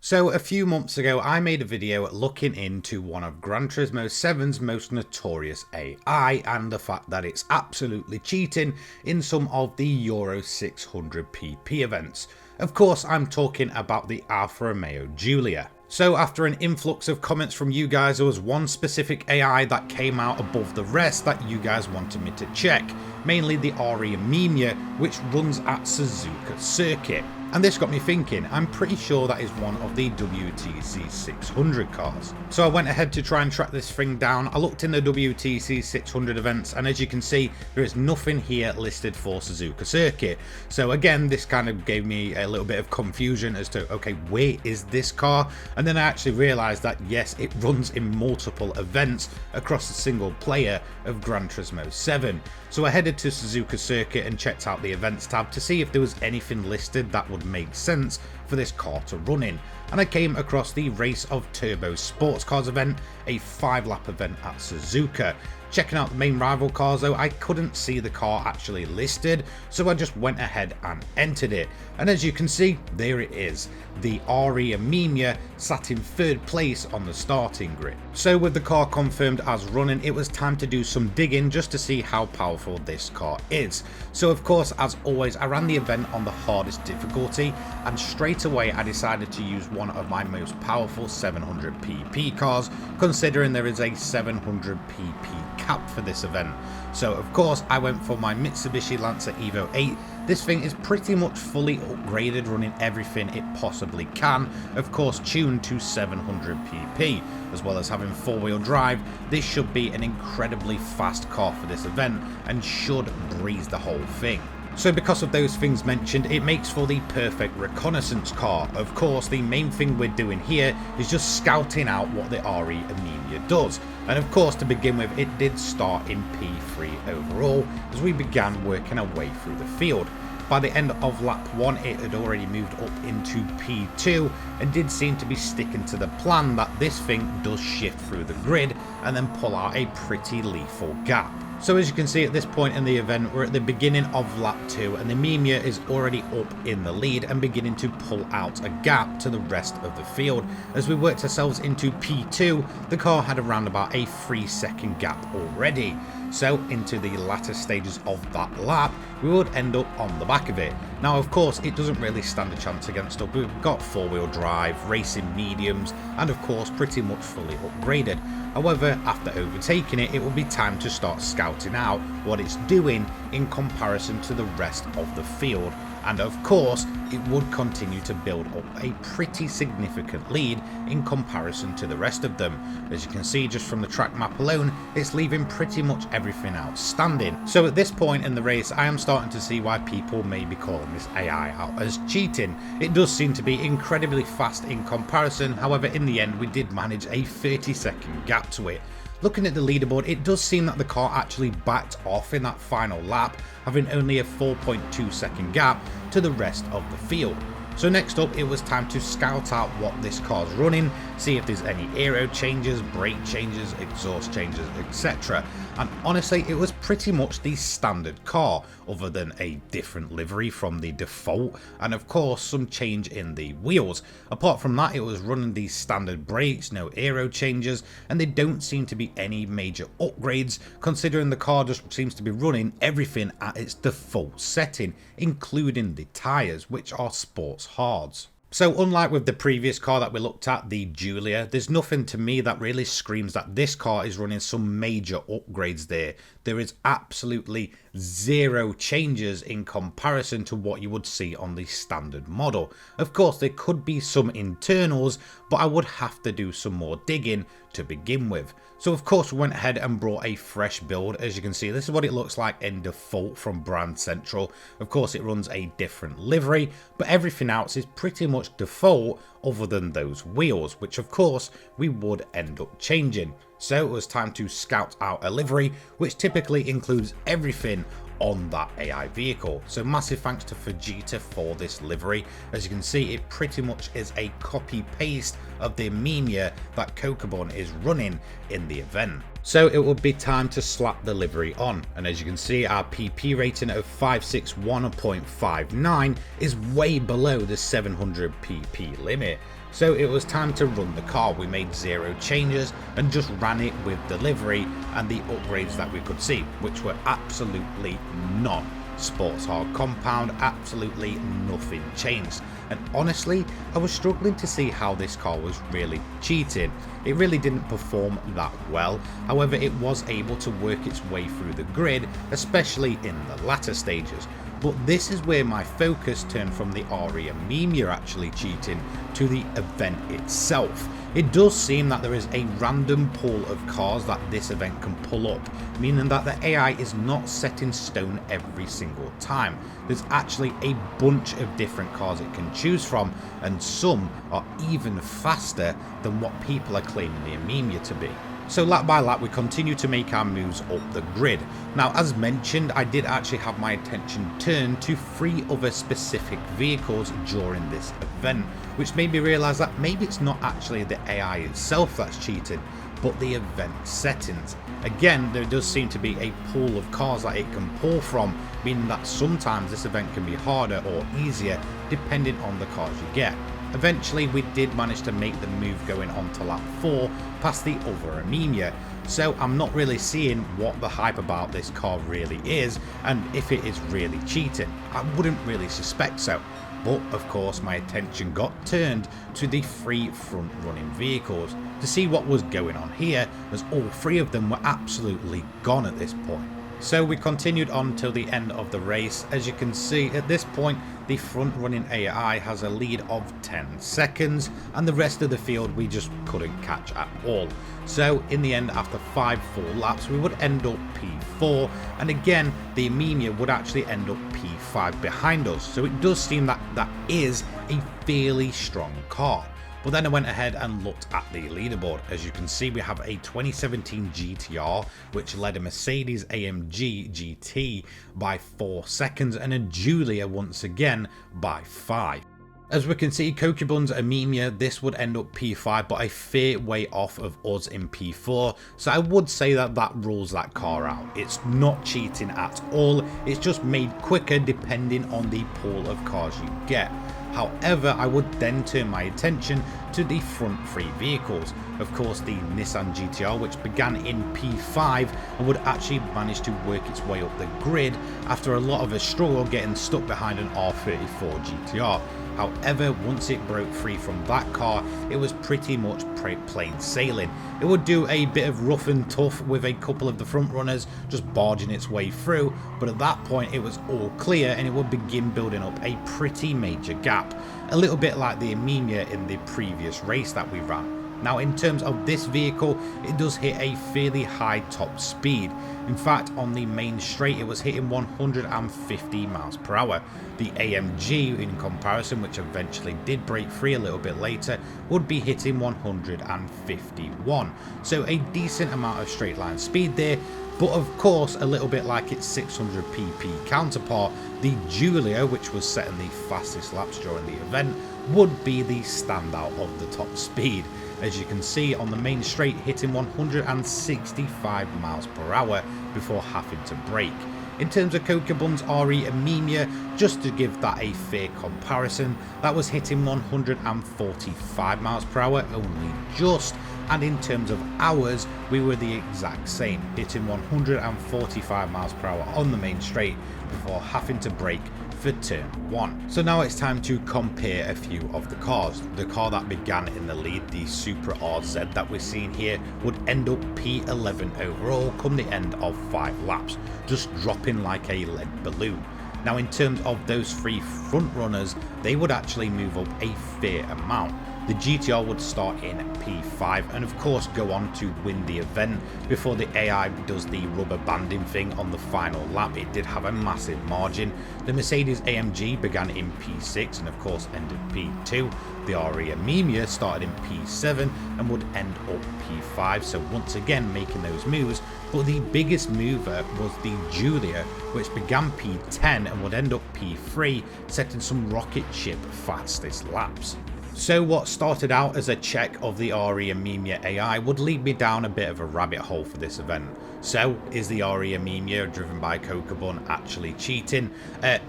So a few months ago I made a video looking into one of Gran Turismo 7's most notorious AI and the fact that it's absolutely cheating in some of the Euro 600 PP events. Of course I'm talking about the RE Amemiya. So after an influx of comments from you guys, there was one specific AI that came out above the rest that you guys wanted me to check, mainly the RE Amemiya, which runs at Suzuka circuit. And this got me thinking, I'm pretty sure that is one of the WTC 600 cars. So I went ahead to try and track this thing down. I looked in the WTC 600 events, and as you can see, there is nothing here listed for Suzuka circuit. So again, this kind of gave me a little bit of confusion as to, okay, where is this car? And then I actually realized that yes, it runs in multiple events across the single player of Gran Turismo 7. So I headed to Suzuka circuit and checked out the events tab to see if there was anything listed that would make sense for this car to run in, and I came across the Race of Turbo Sports Cars event, a 5-lap event at Suzuka. Checking out the main rival cars though, I couldn't see the car actually listed, so I just went ahead and entered it, and as you can see, there it is. The RE Amemiya sat in 3rd place on the starting grid. So with the car confirmed as running, it was time to do some digging just to see how powerful this car is. So of course, as always, I ran the event on the hardest difficulty, and straight away I decided to use one of my most powerful 700 PP cars, considering there is a 700 PP cap for this event. So of course I went for my Mitsubishi Lancer Evo 8. This thing is pretty much fully upgraded, running everything it possibly can, of course tuned to 700 PP, as well as having 4-wheel drive. This should be an incredibly fast car for this event and should breeze the whole thing. So because of those things mentioned, it makes for the perfect reconnaissance car. Of course, the main thing we're doing here is just scouting out what the RE Amemiya does. And of course, to begin with, it did start in P3 overall as we began working our way through the field. By the end of lap 1, it had already moved up into P2 and did seem to be sticking to the plan that this thing does shift through the grid and then pull out a pretty lethal gap. So as you can see at this point in the event, we're at the beginning of lap 2 and the Amemiya is already up in the lead and beginning to pull out a gap to the rest of the field. As we worked ourselves into P2, the car had around about a 3-second gap already. So into the latter stages of that lap, we would end up on the back of it. Now of course it doesn't really stand a chance against us. We've got 4-wheel drive, racing mediums, and of course pretty much fully upgraded. However, after overtaking it, it will be time to start scouting out what it's doing in comparison to the rest of the field. And of course, it would continue to build up a pretty significant lead in comparison to the rest of them. As you can see just from the track map alone, it's leaving pretty much everything outstanding. So at this point in the race, I am starting to see why people may be calling this AI out as cheating. It does seem to be incredibly fast in comparison, however in the end we did manage a 30-second gap to it. Looking at the leaderboard, it does seem that the car actually backed off in that final lap, having only a 4.2 second gap to the rest of the field. So next up, it was time to scout out what this car's running, see if there's any aero changes, brake changes, exhaust changes, etc. And honestly, it was pretty much the standard car, other than a different livery from the default, and of course some change in the wheels. Apart from that, it was running these standard brakes, no aero changes, and there don't seem to be any major upgrades, considering the car just seems to be running everything at its default setting, including the tyres, which are sports hards. So unlike with the previous car that we looked at, the Giulia, there's nothing to me that really screams that this car is running some major upgrades there. There is absolutely zero changes in comparison to what you would see on the standard model. Of course, there could be some internals, but I would have to do some more digging to begin with. So of course we went ahead and brought a fresh build. As you can see, this is what it looks like in default from Brand Central. Of course it runs a different livery, but everything else is pretty much default other than those wheels, which of course we would end up changing. So it was time to scout out a livery, which typically includes everything on that AI vehicle. So massive thanks to Fujita for this livery. As you can see, it pretty much is a copy paste of the Amemiya that Kokubun is running in the event. So it would be time to slap the livery on, and as you can see, our PP rating of 561.59 is way below the 700 PP limit. So it was time to run the car. We made 0 changes and just ran it with delivery and the upgrades that we could see, which were absolutely none. Sports hard compound, absolutely nothing changed. And honestly, I was struggling to see how this car was really cheating. It really didn't perform that well, however it was able to work its way through the grid, especially in the latter stages. But this is where my focus turned from the RE Amemiya actually cheating to the event itself. It does seem that there is a random pool of cars that this event can pull up, meaning that the AI is not set in stone every single time. There's actually a bunch of different cars it can choose from, and some are even faster than what people are claiming the Amemiya to be. So lap by lap we continue to make our moves up the grid. Now as mentioned, I did actually have my attention turned to 3 other specific vehicles during this event, which made me realise that maybe it's not actually the AI itself that's cheating, but the event settings. Again, there does seem to be a pool of cars that it can pull from, meaning that sometimes this event can be harder or easier depending on the cars you get. Eventually we did manage to make the move going on to lap 4 past the other Amemiya, so I'm not really seeing what the hype about this car really is and if it is really cheating. I wouldn't really suspect so, but of course my attention got turned to the 3 front running vehicles to see what was going on here, as all 3 of them were absolutely gone at this point. So we continued on till the end of the race. As you can see at this point, the front running AI has a lead of 10 seconds and the rest of the field we just couldn't catch at all. So in the end, after 5 full laps we would end up P4, and again the Amemiya would actually end up P5 behind us, so it does seem that that is a fairly strong car. But then I went ahead and looked at the leaderboard. As you can see, we have a 2017 GTR, which led a Mercedes AMG GT by 4 seconds, and a Giulia once again by 5. As we can see, Kokubun's Amemiya, this would end up P5, but a fair way off of us in P4, so I would say that that rules that car out. It's not cheating at all, it's just made quicker depending on the pool of cars you get. However, I would then turn my attention to the front 3 vehicles. Of course, the Nissan GTR, which began in P5 and would actually manage to work its way up the grid after a lot of a struggle getting stuck behind an R34 GTR. However, once it broke free from that car, it was pretty much plain sailing. It would do a bit of rough and tough with a couple of the front runners just barging its way through, but at that point it was all clear and it would begin building up a pretty major gap. A little bit like the Amemiya in the previous race that we ran. Now in terms of this vehicle, it does hit a fairly high top speed. In fact, on the main straight it was hitting 150 miles per hour. The AMG in comparison, which eventually did break free a little bit later, would be hitting 151. So a decent amount of straight line speed there. But of course, a little bit like its 600 pp counterpart, the Giulia, which was setting the fastest laps during the event, would be the standout of the top speed. As you can see on the main straight, hitting 165 miles per hour before having to brake. In terms of Kokubun's RE Amemiya, just to give that a fair comparison, that was hitting 145 miles per hour, only just, and in terms of hours, we were the exact same, hitting 145 miles per hour on the main straight before having to brake for turn 1. So now it's time to compare a few of the cars. The car that began in the lead, the Supra RZ that we're seeing here, would end up P11 overall come the end of 5 laps, just dropping like a lead balloon. Now in terms of those 3 front runners, they would actually move up a fair amount. The GTR would start in P5 and of course go on to win the event before the AI does the rubber banding thing on the final lap. It did have a massive margin. The Mercedes AMG began in P6 and of course ended P2. The RE Amemiya started in P7 and would end up P5, so once again making those moves. But the biggest mover was the Giulia, which began P10 and would end up P3, setting some rocket ship fastest laps. So what started out as a check of the RE Amemiya AI would lead me down a bit of a rabbit hole for this event. So, is the RE Amemiya driven by Kokubun actually cheating?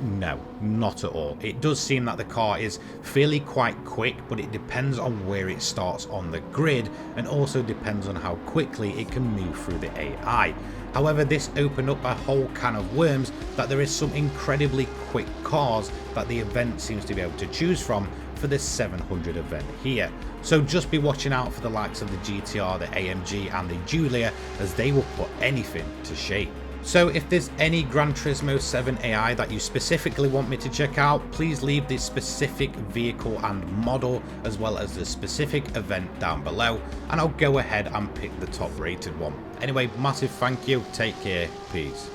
No, not at all. It does seem that the car is fairly quite quick, but it depends on where it starts on the grid, and also depends on how quickly it can move through the AI. However, this opened up a whole can of worms that there is some incredibly quick cars that the event seems to be able to choose from for this 700 event here. So just be watching out for the likes of the GTR, the AMG and the Giulia, as they will put anything to shame. So if there's any Gran Turismo 7 AI that you specifically want me to check out, please leave the specific vehicle and model as well as the specific event down below, and I'll go ahead and pick the top rated one. Anyway, massive thank you, take care, peace.